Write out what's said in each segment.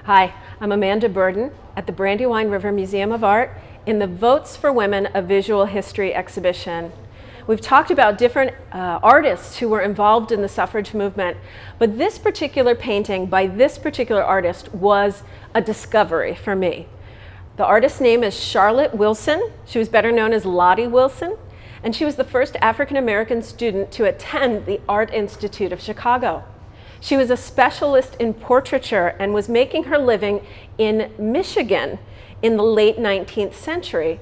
Hi, I'm Amanda Burden at the Brandywine River Museum of Art in the Votes for Women, a Visual History exhibition. We've talked about different artists who were involved in the suffrage movement, but this particular painting by this particular artist was a discovery for me. The artist's name is Charlotte Wilson. She was better known as Lottie Wilson, and she was the first African-American student to attend the Art Institute of Chicago. She was a specialist in portraiture and was making her living in Michigan in the late 19th century.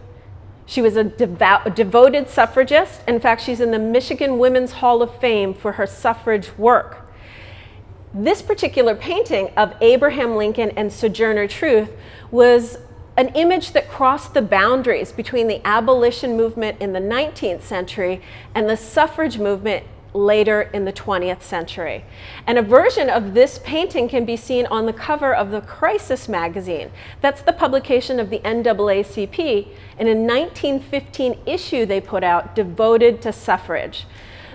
She was a devoted suffragist. In fact, she's in the Michigan Women's Hall of Fame for her suffrage work. This particular painting of Abraham Lincoln and Sojourner Truth was an image that crossed the boundaries between the abolition movement in the 19th century and the suffrage movement later in the 20th century. And a version of this painting can be seen on the cover of the Crisis magazine. That's the publication of the NAACP, and in 1915 issue they put out devoted to suffrage.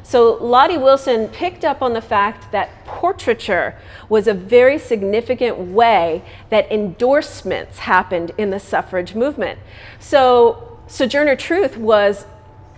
So Lottie Wilson picked up on the fact that portraiture was a very significant way that endorsements happened in the suffrage movement. So Sojourner Truth was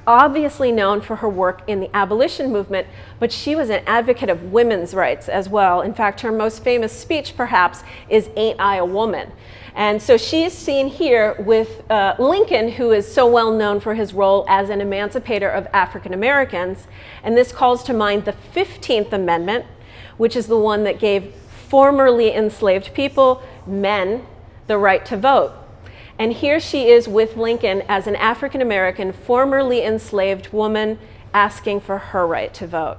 obviously known for her work in the abolition movement, but she was an advocate of women's rights as well. In fact, her most famous speech, perhaps, is "Ain't I a Woman?" And so she's seen here with Lincoln, who is so well known for his role as an emancipator of African Americans. And this calls to mind the 15th Amendment, which is the one that gave formerly enslaved people, men, the right to vote. And here she is with Lincoln as an African-American, formerly enslaved woman asking for her right to vote.